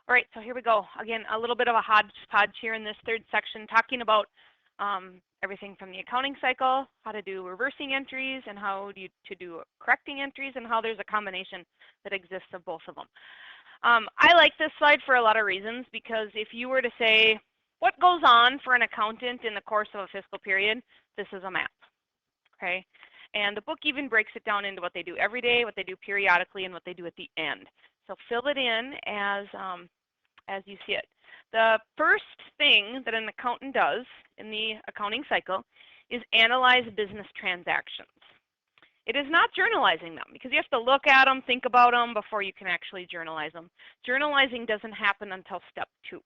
All right, so here we go. Again, a little bit of a hodgepodge here in this third section, talking about everything from the accounting cycle, how to do reversing entries, and how to do correcting entries, and how there's a combination that exists of both of them. I like this slide for a lot of reasons, because if you were to say, what goes on for an accountant in the course of a fiscal period, this is a map, okay? And the book even breaks it down into what they do every day, what they do periodically, and what they do at the end. So fill it in as you see it. The first thing that an accountant does in the accounting cycle is analyze business transactions. It is not journalizing them, because you have to look at them, think about them before you can actually journalize them. Journalizing doesn't happen until step 2.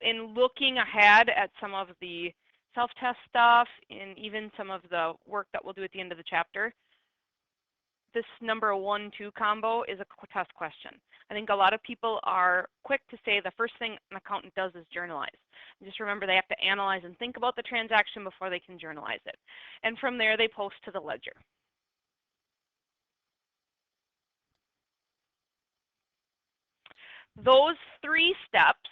In looking ahead at some of the self-test stuff and even some of the work that we'll do at the end of the chapter, this number 1-2 combo is a test question. I think a lot of people are quick to say the first thing an accountant does is journalize. And just remember, they have to analyze and think about the transaction before they can journalize it. And from there, they post to the ledger. Those 3 steps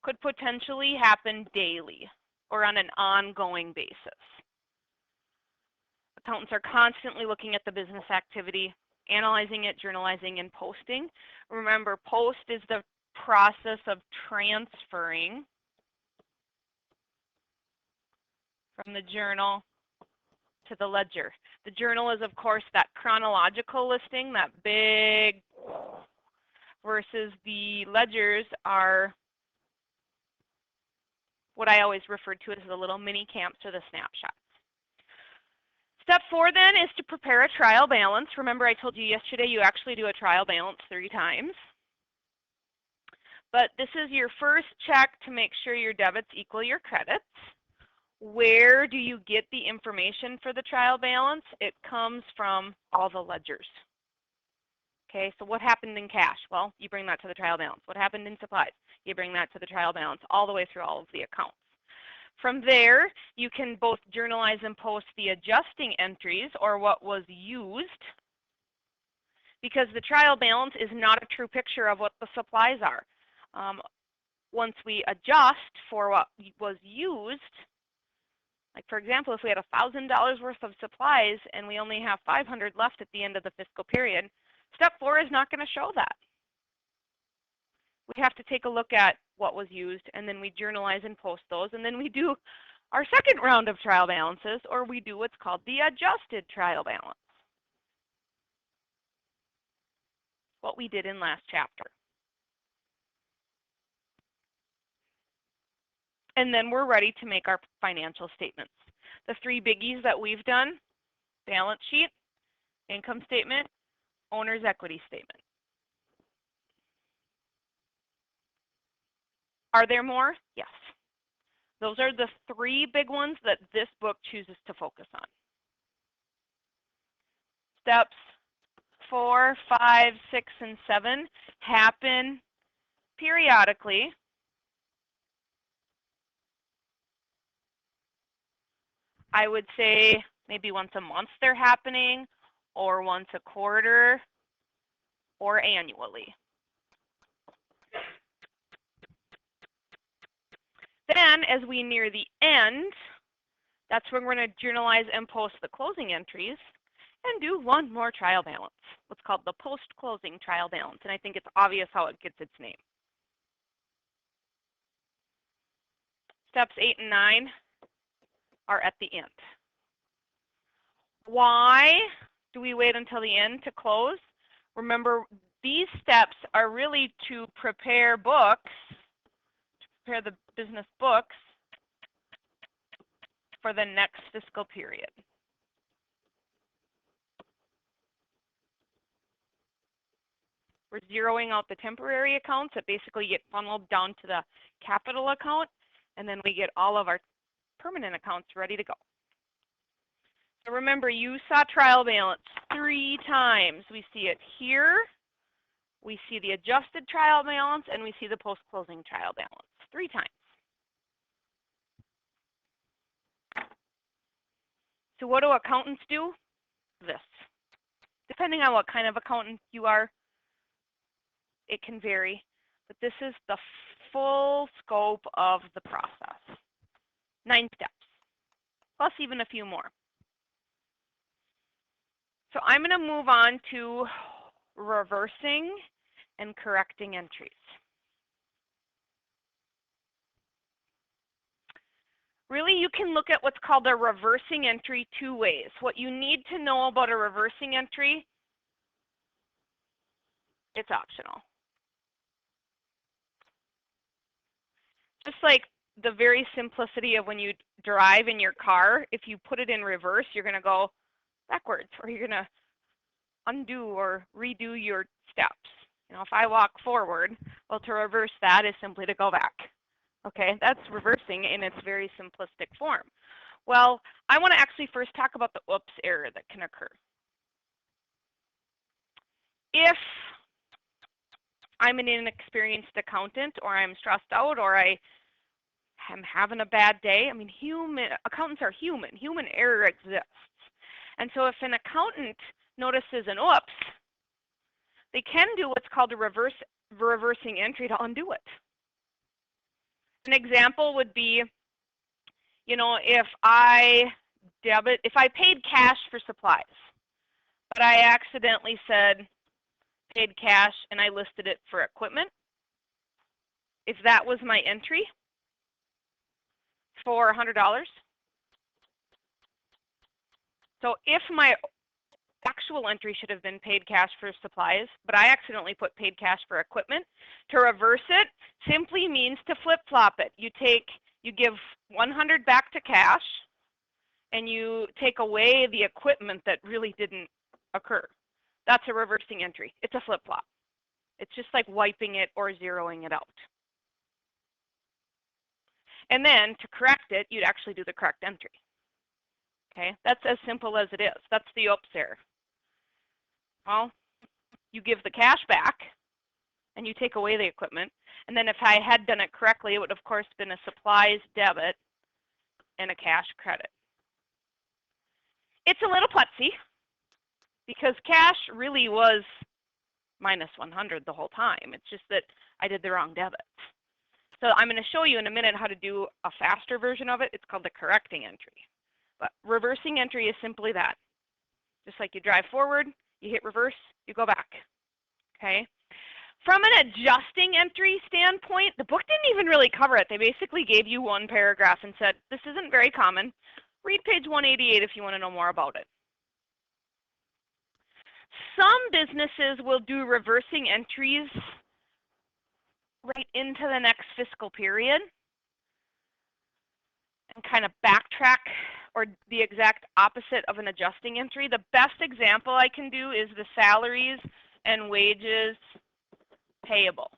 could potentially happen daily or on an ongoing basis. Accountants are constantly looking at the business activity, analyzing it, journalizing, and posting. Remember, post is the process of transferring from the journal to the ledger. The journal is, of course, that chronological listing, that big, versus the ledgers are what I always refer to as the little mini camps or the snapshots. Step 4 then is to prepare a trial balance. Remember, I told you yesterday you actually do a trial balance 3 times. But this is your first check to make sure your debits equal your credits. Where do you get the information for the trial balance? It comes from all the ledgers. Okay, so what happened in cash? Well, you bring that to the trial balance. What happened in supplies? You bring that to the trial balance, all the way through all of the accounts. From there, you can both journalize and post the adjusting entries, or what was used, because the trial balance is not a true picture of what the supplies are. Once we adjust for what was used, like for example, if we had $1,000 worth of supplies and we only have $500 left at the end of the fiscal period, step 4 is not going to show that. We have to take a look at what was used, and then we journalize and post those, and then we do our second round of trial balances, or we do what's called the adjusted trial balance. What we did in last chapter. And then we're ready to make our financial statements. The 3 biggies that we've done: balance sheet, income statement, owner's equity statement. Are there more? Yes. Those are the 3 big ones that this book chooses to focus on. Steps 4, 5, 6, and 7 happen periodically. I would say maybe once a month they're happening, or once a quarter, or annually. Then, as we near the end, that's when we're going to journalize and post the closing entries and do one more trial balance, what's called the post-closing trial balance. And I think it's obvious how it gets its name. Steps 8 and 9 are at the end. Why do we wait until the end to close? Remember, these steps are really to prepare books, prepare the business books for the next fiscal period. We're zeroing out the temporary accounts that basically get funneled down to the capital account, and then we get all of our permanent accounts ready to go. So remember, you saw trial balance 3 times. We see it here, we see the adjusted trial balance, and we see the post-closing trial balance 3 times. So what do accountants do? This. Depending on what kind of accountant you are, it can vary. But this is the full scope of the process. 9 steps, plus even a few more. So I'm going to move on to reversing and correcting entries. Really, you can look at what's called a reversing entry 2 ways. What you need to know about a reversing entry, it's optional. Just like the very simplicity of when you drive in your car, if you put it in reverse, you're going to go backwards, or you're going to undo or redo your steps. You know, if I walk forward, well, to reverse that is simply to go back. Okay, that's reversing in its very simplistic form. Well, I want to actually first talk about the oops error that can occur. If I'm an inexperienced accountant, or I'm stressed out, or I am having a bad day, I mean, accountants are human. Human error exists. And so if an accountant notices an oops, they can do what's called a reversing entry to undo it. An example would be, you know, if I paid cash for supplies, but I accidentally said paid cash and I listed it for equipment, if that was my entry for $100, so if my actual entry should have been paid cash for supplies, but I accidentally put paid cash for equipment, to reverse it simply means to flip-flop it. You give 100 back to cash, and you take away the equipment that really didn't occur. That's a reversing entry. It's a flip-flop. It's just like wiping it or zeroing it out. And then to correct it, you'd actually do the correct entry. Okay, that's as simple as it is. That's the oops error. Well, you give the cash back, and you take away the equipment. And then if I had done it correctly, it would, of course, been a supplies debit and a cash credit. It's a little putsy, because cash really was minus 100 the whole time. It's just that I did the wrong debit. So I'm going to show you in a minute how to do a faster version of it. It's called the correcting entry. But reversing entry is simply that. Just like you drive forward, you hit reverse, you go back. Okay? From an adjusting entry standpoint, the book didn't even really cover it. They basically gave you one paragraph and said, this isn't very common. Read page 188 if you want to know more about it. Some businesses will do reversing entries right into the next fiscal period and kind of backtrack, or the exact opposite of an adjusting entry. The best example I can do is the salaries and wages payable.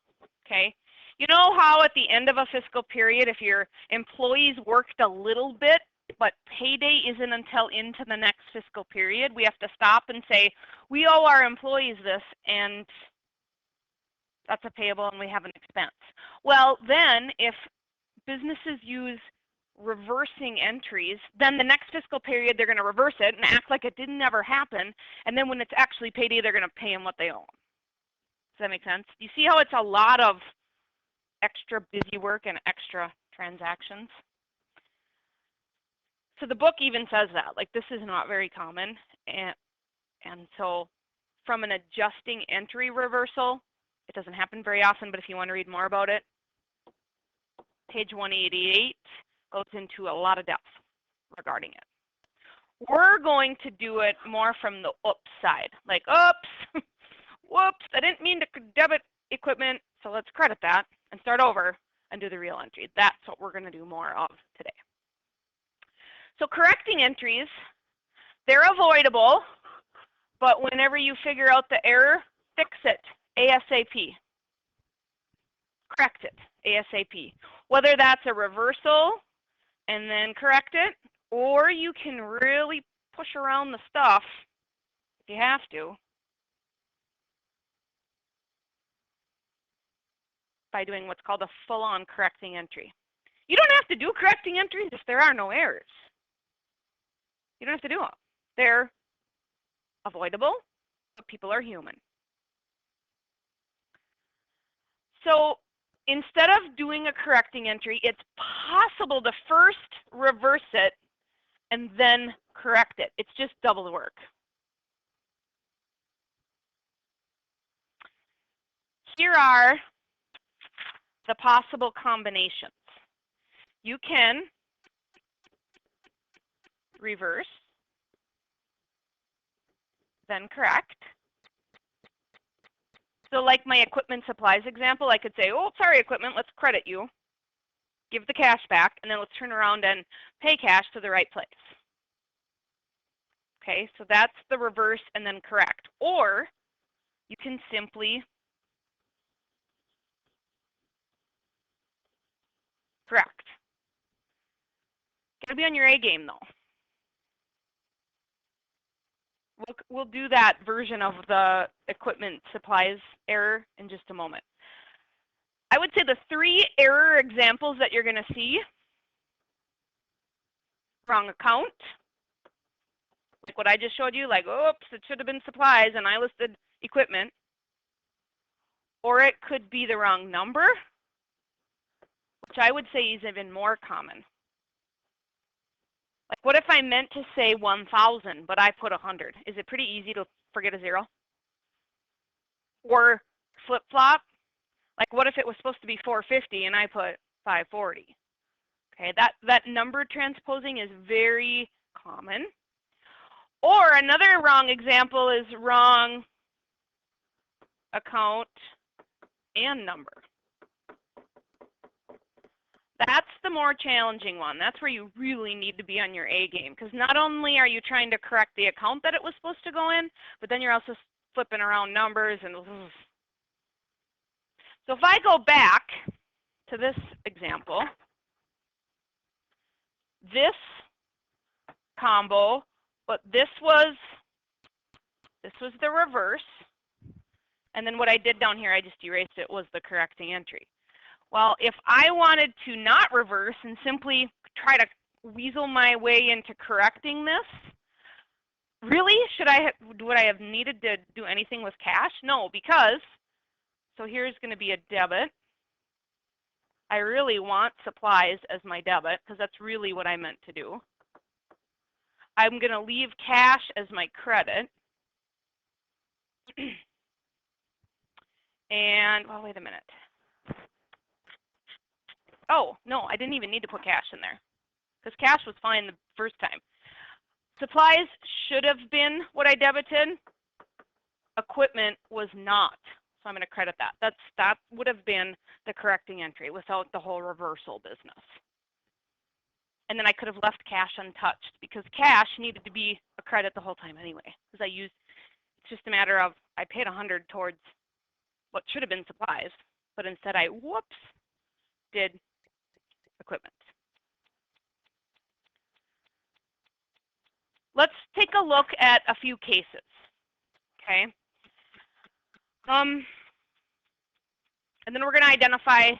Okay, you know how at the end of a fiscal period, if your employees worked a little bit, but payday isn't until into the next fiscal period, we have to stop and say, we owe our employees this, and that's a payable and we have an expense. Well, then if businesses use reversing entries, then the next fiscal period they're going to reverse it and act like it didn't ever happen, and then when it's actually payday, they're going to pay them what they owe them. Does that make sense? You see how it's a lot of extra busy work and extra transactions? So the book even says that, like, this is not very common, and so from an adjusting entry reversal, it doesn't happen very often, but if you want to read more about it, page 188 goes into a lot of depth regarding it. We're going to do it more from the oops side, like, oops, whoops, I didn't mean to debit equipment, so let's credit that and start over and do the real entry. That's what we're going to do more of today. So correcting entries, they're avoidable, but whenever you figure out the error, fix it ASAP. Correct it ASAP. Whether that's a reversal and then correct it, or you can really push around the stuff if you have to by doing what's called a full-on correcting entry. You don't have to do correcting entries if there are no errors. You don't have to do them. They're avoidable, but people are human. So instead of doing a correcting entry, it's possible to first reverse it and then correct it. It's just double the work. Here are the possible combinations. You can reverse, then correct. So like my equipment supplies example, I could say, oh, sorry, equipment, let's credit you. Give the cash back, and then let's turn around and pay cash to the right place. Okay, so that's the reverse and then correct. Or you can simply correct. Gotta be on your A game though. We'll do that version of the equipment supplies error in just a moment. I would say the 3 error examples that you're gonna see: wrong account, like what I just showed you, like, oops, it should have been supplies and I listed equipment. Or it could be the wrong number, which I would say is even more common. Like, what if I meant to say 1,000, but I put 100? Is it pretty easy to forget a 0? Or flip-flop, like what if it was supposed to be 450 and I put 540? Okay, that number transposing is very common. Or another wrong example is wrong account and number. That's the more challenging one. That's where you really need to be on your A game, because not only are you trying to correct the account that it was supposed to go in, but then you're also flipping around numbers and so if I go back to this example, this combo, but this was the reverse, and then what I did down here, I just erased it, was the correcting entry. Well, if I wanted to not reverse and simply try to weasel my way into correcting this, really, would I have needed to do anything with cash? No, because, so here's going to be a debit. I really want supplies as my debit because that's really what I meant to do. I'm going to leave cash as my credit. And, well, wait a minute. Oh, no, I didn't even need to put cash in there because cash was fine the first time. Supplies should have been what I debited. Equipment was not. So I'm going to credit that. That would have been the correcting entry without the whole reversal business. And then I could have left cash untouched because cash needed to be a credit the whole time anyway. Because it's just a matter of I paid 100 towards what should have been supplies, but instead I, whoops, did equipment. Let's take a look at a few cases, okay? And then we're going to identify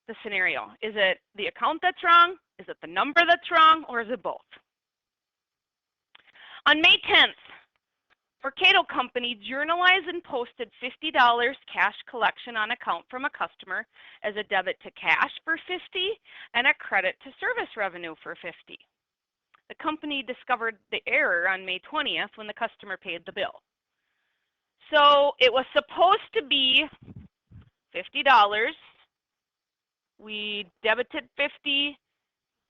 the scenario. Is it the account that's wrong? Is it the number that's wrong? Or is it both? On May 10th, for Cato Company, journalized and posted $50 cash collection on account from a customer as a debit to cash for $50 and a credit to service revenue for $50. The company discovered the error on May 20th when the customer paid the bill. So it was supposed to be $50. We debited 50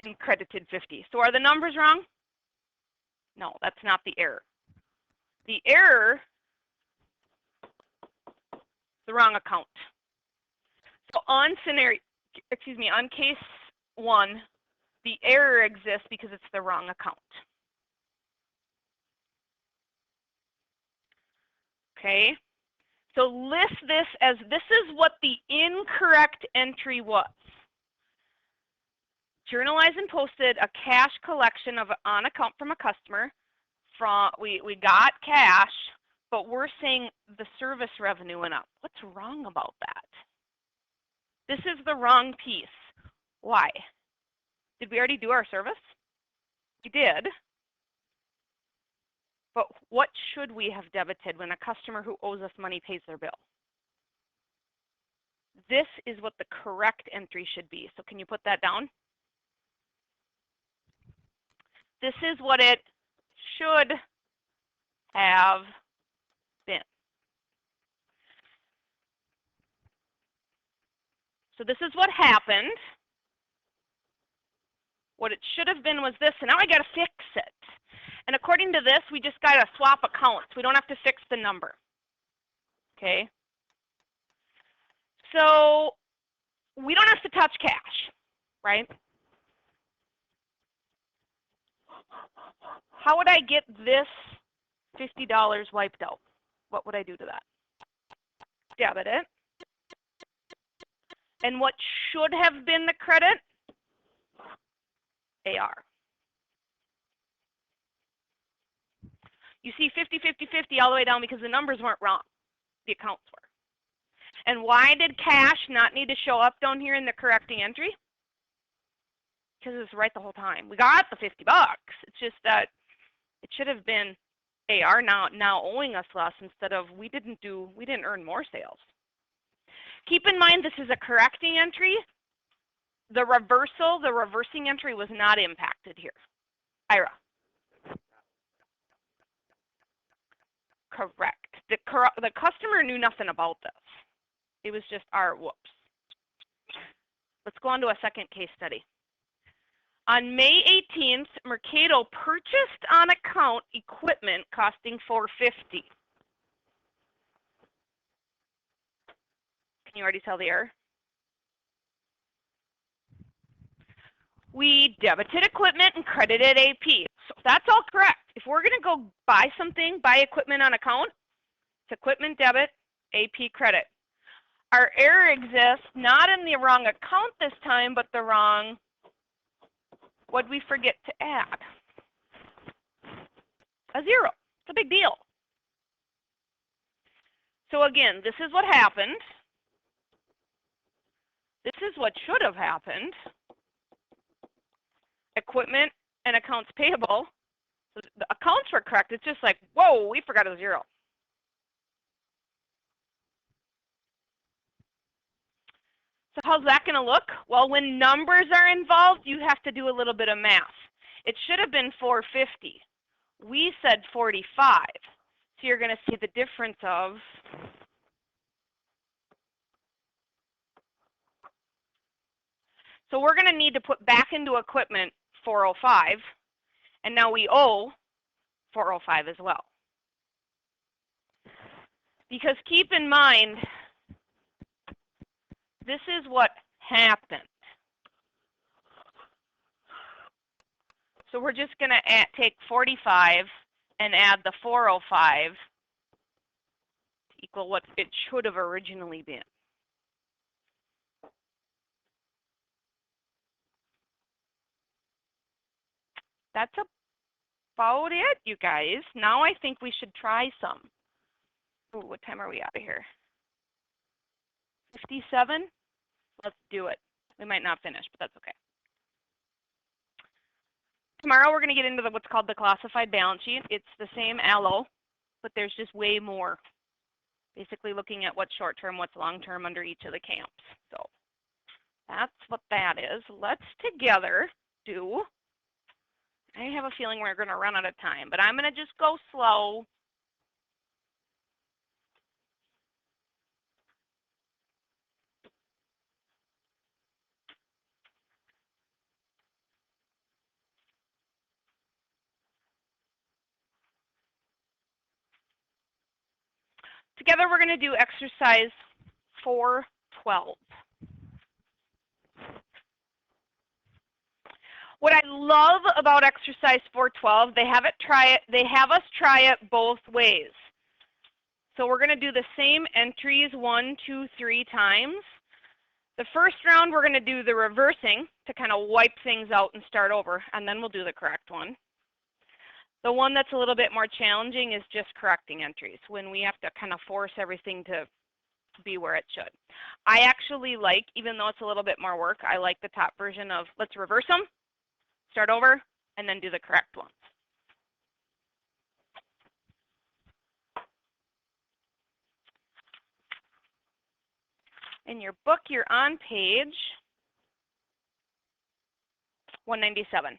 and credited 50. So are the numbers wrong? No, that's not the error. The error, the wrong account. So on case 1, the error exists because it's the wrong account. Okay, so list this as this is what the incorrect entry was. Journalized and posted a cash collection on account from a customer. We got cash, but we're saying the service revenue went up. What's wrong about that? This is the wrong piece. Why? Did we already do our service? We did. But what should we have debited when a customer who owes us money pays their bill? This is what the correct entry should be. So can you put that down? This is what it should have been. So this is what happened. What it should have been was this, and now I got to fix it. And according to this, we just got to swap accounts. We don't have to fix the number. Okay? So we don't have to touch cash, right? How would I get this $50 wiped out? What would I do to that? Debit it. And what should have been the credit? AR. You see 50, 50, 50 all the way down because the numbers weren't wrong. The accounts were. And why did cash not need to show up down here in the correcting entry? Because it's right the whole time. We got the $50. It's just that it should have been AR now owing us less instead of we didn't earn more sales. Keep in mind this is a correcting entry. The reversing entry was not impacted here. Ira. Correct. The customer knew nothing about this. It was just our whoops. Let's go on to a second case study. On May 18th, Mercado purchased on account equipment costing $450. Can you already tell the error? We debited equipment and credited AP. So that's all correct. If we're going to go buy something, buy equipment on account, it's equipment debit, AP credit. Our error exists not in the wrong account this time, but the wrong, what did we forget to add? A zero. It's a big deal. So again, this is what happened. This is what should have happened. Equipment and accounts payable. So the accounts were correct. It's just like, whoa, we forgot a zero. So how's that going to look? Well, when numbers are involved, you have to do a little bit of math. It should have been 450. We said 45. So you're going to see the difference of so we're going to need to put back into equipment 405, and now we owe 405 as well. Because keep in mind, this is what happened. So we're just going to take 45 and add the 405 to equal what it should have originally been. That's about it, you guys. Now I think we should try some. Ooh, what time are we out of here? 57? Let's do it. We might not finish, but that's okay. Tomorrow we're going to get into what's called the classified balance sheet. It's the same ALO, but there's just way more. Basically looking at what's short-term, what's long-term under each of the camps. So that's what that is. Let's together do, I have a feeling we're going to run out of time, but I'm going to just go slow. Together we're going to do exercise 412. What I love about exercise 412, they have us try it both ways. So we're going to do the same entries 1, 2, 3 times. The first round we're going to do the reversing to kind of wipe things out and start over, and then we'll do the correct one. The one that's a little bit more challenging is just correcting entries, when we have to kind of force everything to be where it should. I actually like, even though it's a little bit more work, I like the top version of let's reverse them, start over, and then do the correct ones. In your book, you're on page 197.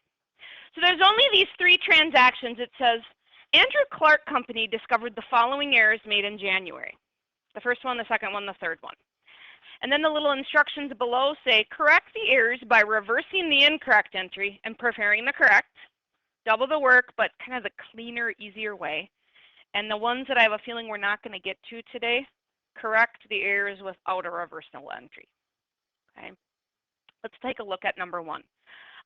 So there's only these 3 transactions. It says, Andrew Clark Company discovered the following errors made in January. The first one, the second one, the third one. And then the little instructions below say, correct the errors by reversing the incorrect entry and preparing the correct. Double the work, but kind of the cleaner, easier way. And the ones that I have a feeling we're not going to get to today, correct the errors without a reversible entry. Okay. Let's take a look at number 1.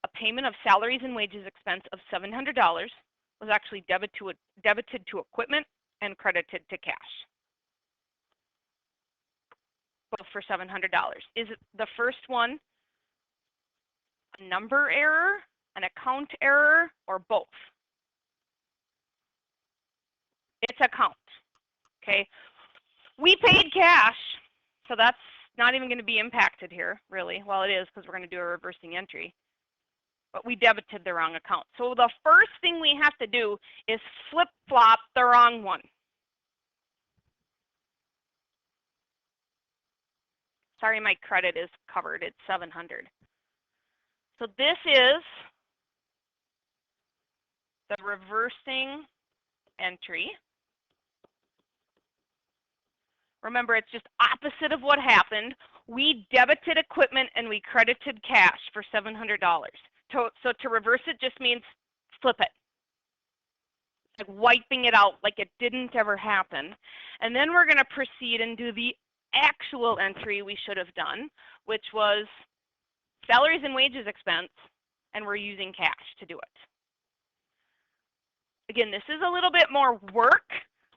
A payment of salaries and wages expense of $700 was actually debited to equipment and credited to cash, both for $700. Is it the first one a number error, an account error, or both? It's account. Okay. We paid cash, so that's not even going to be impacted here, really. Well, it is because we're going to do a reversing entry. But we debited the wrong account. So the first thing we have to do is flip-flop the wrong one. Sorry, my credit is covered. It's 700. So this is the reversing entry. Remember, it's just opposite of what happened. We debited equipment and we credited cash for $700. So to reverse it just means flip it, like wiping it out like it didn't ever happen. And then we're going to proceed and do the actual entry we should have done, which was salaries and wages expense, and we're using cash to do it. Again, this is a little bit more work,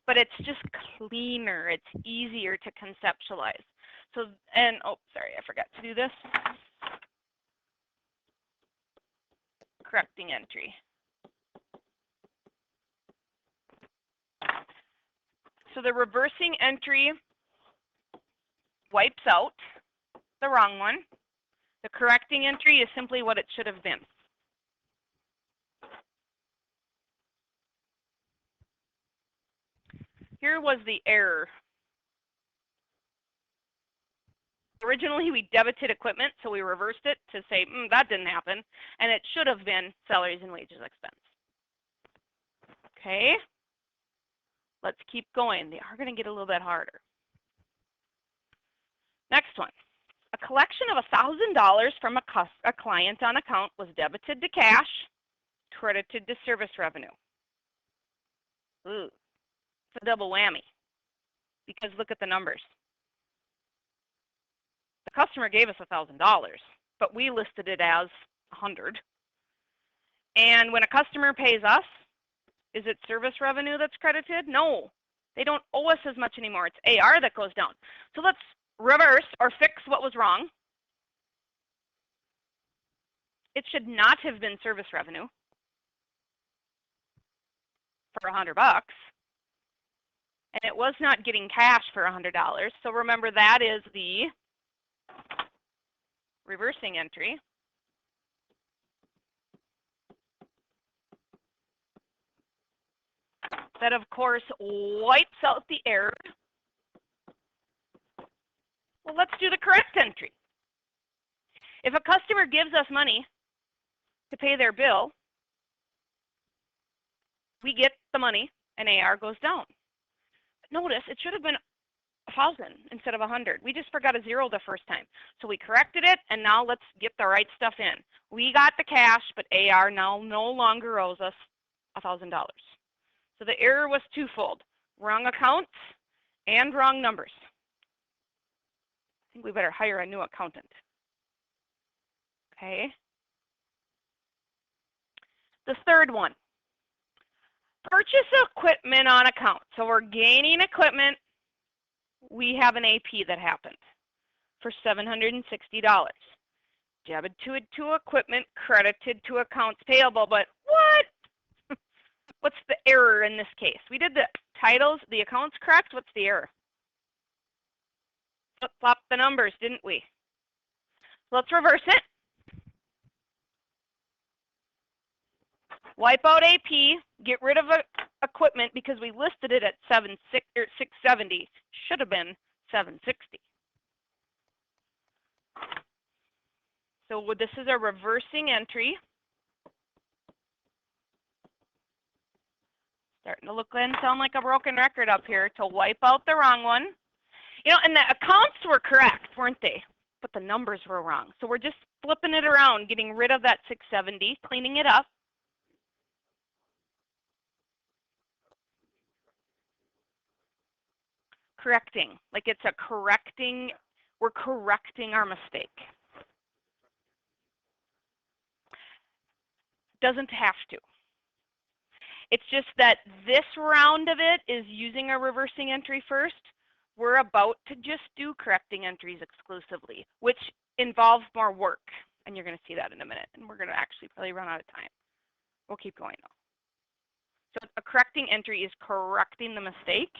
but it's just cleaner. It's easier to conceptualize. So, and oh, sorry, I forgot to do this. Correcting entry. So the reversing entry wipes out the wrong one. The correcting entry is simply what it should have been. Here was the error. Originally, we debited equipment, so we reversed it to say, that didn't happen, and it should have been salaries and wages expense. Okay, let's keep going. They are going to get a little bit harder. Next one. A collection of $1,000 from a client on account was debited to cash, credited to service revenue. Ooh, it's a double whammy, because look at the numbers. The customer gave us $1,000, but we listed it as $100. And when a customer pays us, is it service revenue that's credited? No, they don't owe us as much anymore. It's AR that goes down. So let's reverse or fix what was wrong. It should not have been service revenue for $100, and it was not getting cash for $100. So remember, that is the reversing entry. That, of course, wipes out the error. Well, let's do the correct entry. If a customer gives us money to pay their bill, we get the money and AR goes down. But notice, it should have been 1,000 instead of 100. We just forgot a zero the first time. So we corrected it, and now let's get the right stuff in. We got the cash, but AR now no longer owes us $1,000. So the error was twofold: wrong accounts and wrong numbers. I think we better hire a new accountant. Okay. The third one, purchase equipment on account. So we're gaining equipment. We have an AP that happened for $760. Debited to equipment, credited to accounts payable. But what? What's the error in this case? We did the titles, the accounts correct. What's the error? Flip-flop the numbers, didn't we? Let's reverse it. Wipe out AP, get rid of equipment because we listed it at 670. Should have been 760. So this is a reversing entry. Starting to look and sound like a broken record up here to wipe out the wrong one. You know, and the accounts were correct, weren't they? But the numbers were wrong. So we're just flipping it around, getting rid of that 670, cleaning it up. Correcting, like it's a correcting, we're correcting our mistake. Doesn't have to. It's just that this round of it is using a reversing entry first. We're about to just do correcting entries exclusively, which involves more work. And you're going to see that in a minute. And we're going to actually probably run out of time. We'll keep going though. So a correcting entry is correcting the mistake.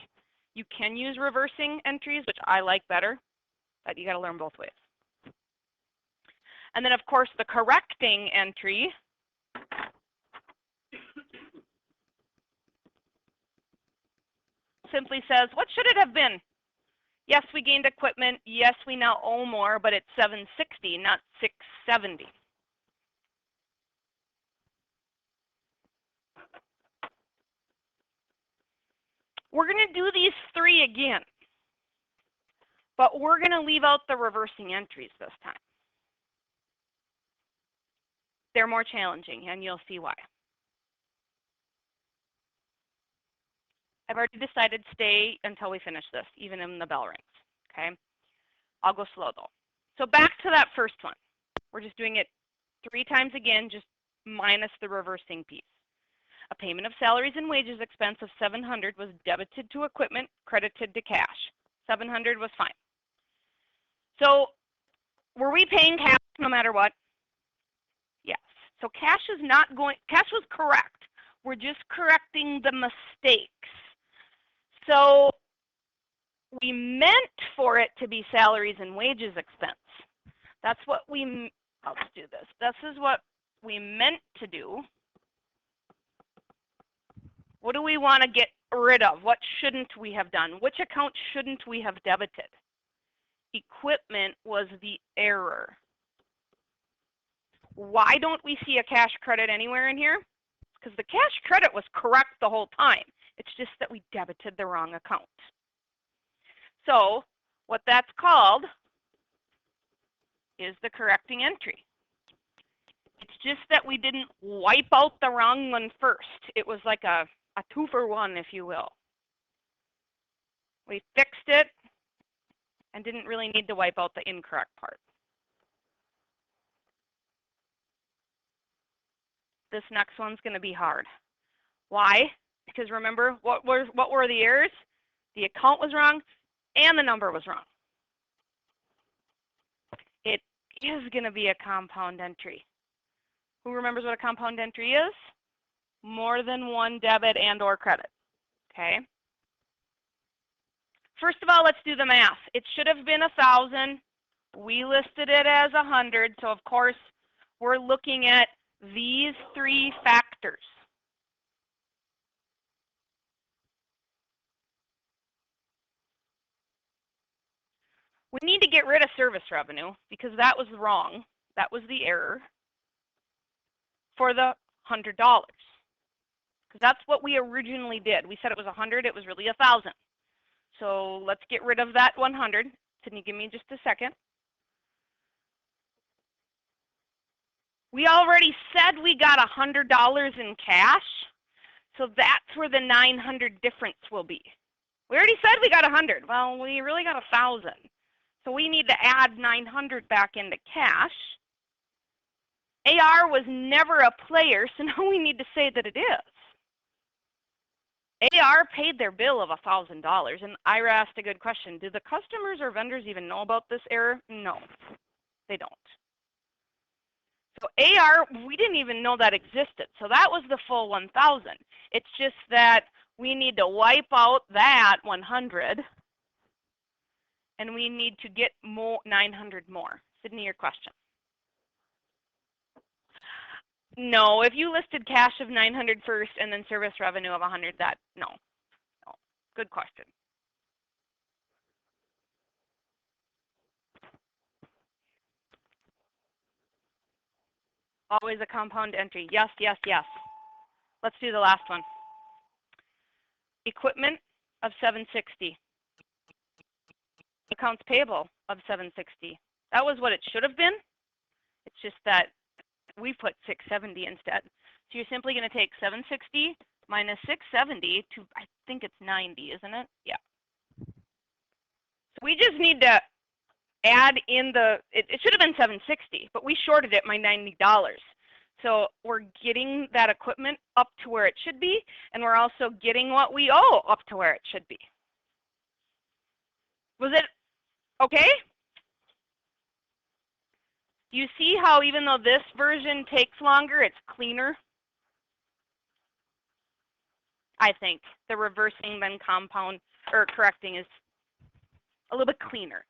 You can use reversing entries, which I like better, but you got to learn both ways. And then, of course, the correcting entry simply says, what should it have been? Yes, we gained equipment. Yes, we now owe more, but it's 760, not 670. We're going to do these three again, but we're going to leave out the reversing entries this time. They're more challenging, and you'll see why. I've already decided to stay until we finish this, even when the bell rings, okay? I'll go slow, though. So back to that first one. We're just doing it 3 times again, just minus the reversing piece. A payment of salaries and wages expense of $700 was debited to equipment, credited to cash. $700 was fine. So were we paying cash no matter what? Yes. So cash is not going, cash was correct. We're just correcting the mistakes. So we meant for it to be salaries and wages expense. That's what we, I'll just do this. This is what we meant to do. What do we want to get rid of? What shouldn't we have done? Which account shouldn't we have debited? Equipment was the error. Why don't we see a cash credit anywhere in here? Because the cash credit was correct the whole time. It's just that we debited the wrong account. So what that's called is the correcting entry. It's just that we didn't wipe out the wrong one first. It was like a 2-for-1, if you will. We fixed it and didn't really need to wipe out the incorrect part. This next one's going to be hard. Why? Because remember, what were the errors? The account was wrong and the number was wrong. It is going to be a compound entry. Who remembers what a compound entry is? More than one debit and or credit. Okay. First of all, let's do the math. It should have been 1,000. We listed it as 100. So of course, we're looking at these 3 factors. We need to get rid of service revenue because that was wrong. That was the error for the $100. Because that's what we originally did. We said it was 100, it was really 1,000. So let's get rid of that 100. Can you give me just a second? We already said we got $100 in cash. So that's where the 900 difference will be. We already said we got 100. Well, we really got 1,000. So we need to add 900 back into cash. AR was never a player, so now we need to say that it is. AR paid their bill of $1,000, and Ira asked a good question. Do the customers or vendors even know about this error? No, they don't. So AR, we didn't even know that existed. So that was the full 1,000. It's just that we need to wipe out that 100, and we need to get more 900 more. Sydney, your question. No, if you listed cash of 900 first and then service revenue of 100, that, no. Good question. Always a compound entry. Yes, yes, yes. Let's do the last one. Equipment of 760. Accounts payable of 760. That was what it should have been. It's just that we put 670 instead. So you're simply going to take 760 minus 670 to, I think it's 90, isn't it? Yeah. So we just need to add in the, it should have been 760, but we shorted it by $90. So we're getting that equipment up to where it should be, and we're also getting what we owe up to where it should be. Was it okay? You see how even though this version takes longer, it's cleaner? I think the reversing then compound or correcting is a little bit cleaner.